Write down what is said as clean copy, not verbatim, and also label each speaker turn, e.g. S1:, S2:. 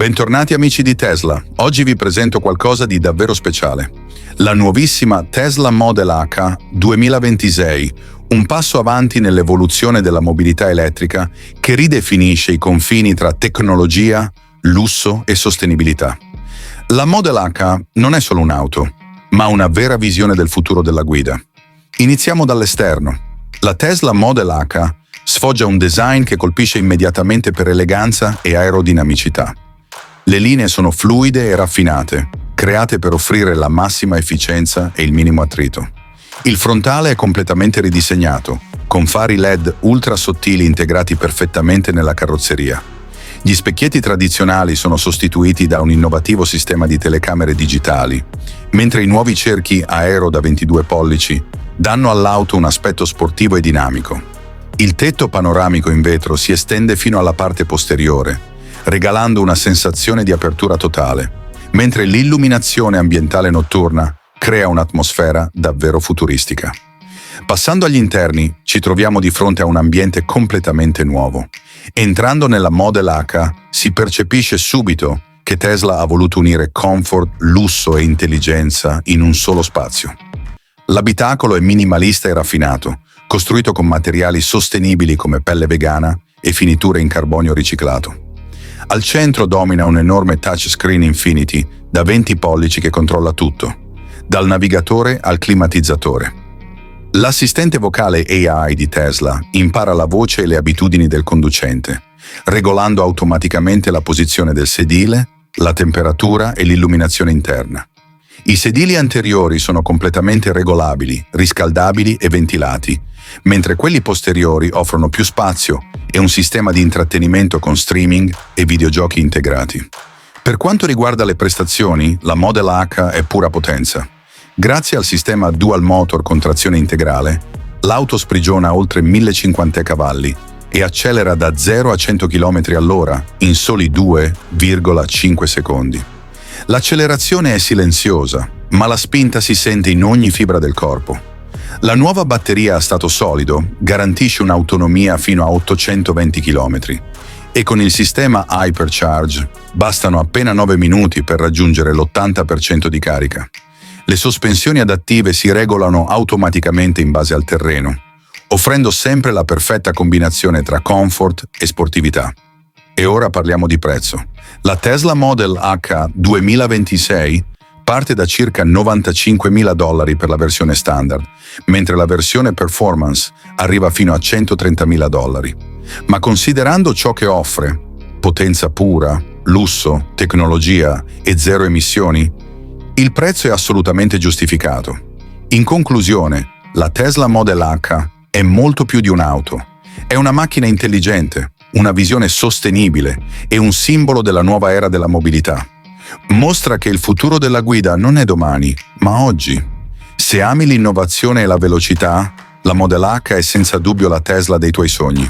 S1: Bentornati amici di Tesla. Oggi vi presento qualcosa di davvero speciale. La nuovissima Tesla Model H 2026, un passo avanti nell'evoluzione della mobilità elettrica che ridefinisce i confini tra tecnologia, lusso e sostenibilità. La Model H non è solo un'auto, ma una vera visione del futuro della guida. Iniziamo dall'esterno. La Tesla Model H sfoggia un design che colpisce immediatamente per eleganza e aerodinamicità. Le linee sono fluide e raffinate, create per offrire la massima efficienza e il minimo attrito. Il frontale è completamente ridisegnato, con fari LED ultra sottili integrati perfettamente nella carrozzeria. Gli specchietti tradizionali sono sostituiti da un innovativo sistema di telecamere digitali, mentre i nuovi cerchi aero da 22 pollici danno all'auto un aspetto sportivo e dinamico. Il tetto panoramico in vetro si estende fino alla parte posteriore, regalando una sensazione di apertura totale, mentre l'illuminazione ambientale notturna crea un'atmosfera davvero futuristica. Passando agli interni, ci troviamo di fronte a un ambiente completamente nuovo. Entrando nella Model H, si percepisce subito che Tesla ha voluto unire comfort, lusso e intelligenza in un solo spazio. L'abitacolo è minimalista e raffinato, costruito con materiali sostenibili come pelle vegana e finiture in carbonio riciclato. Al centro domina un enorme touchscreen Infinity da 20 pollici che controlla tutto, dal navigatore al climatizzatore. L'assistente vocale AI di Tesla impara la voce e le abitudini del conducente, regolando automaticamente la posizione del sedile, la temperatura e l'illuminazione interna. I sedili anteriori sono completamente regolabili, riscaldabili e ventilati, mentre quelli posteriori offrono più spazio e un sistema di intrattenimento con streaming e videogiochi integrati. Per quanto riguarda le prestazioni, la Model H è pura potenza. Grazie al sistema Dual Motor con trazione integrale, l'auto sprigiona oltre 1050 cavalli e accelera da 0 a 100 km/h in soli 2,5 secondi. L'accelerazione è silenziosa, ma la spinta si sente in ogni fibra del corpo. La nuova batteria a stato solido garantisce un'autonomia fino a 820 km e con il sistema Hypercharge bastano appena 9 minuti per raggiungere l'80% di carica. Le sospensioni adattive si regolano automaticamente in base al terreno, offrendo sempre la perfetta combinazione tra comfort e sportività. E ora parliamo di prezzo. La Tesla Model H 2026 parte da circa $95.000 per la versione standard, mentre la versione performance arriva fino a $130.000. Ma considerando ciò che offre, potenza pura, lusso, tecnologia e zero emissioni, il prezzo è assolutamente giustificato. In conclusione, la Tesla Model H è molto più di un'auto. È una macchina intelligente, una visione sostenibile e un simbolo della nuova era della mobilità. Mostra che il futuro della guida non è domani, ma oggi. Se ami l'innovazione e la velocità, la Model H è senza dubbio la Tesla dei tuoi sogni.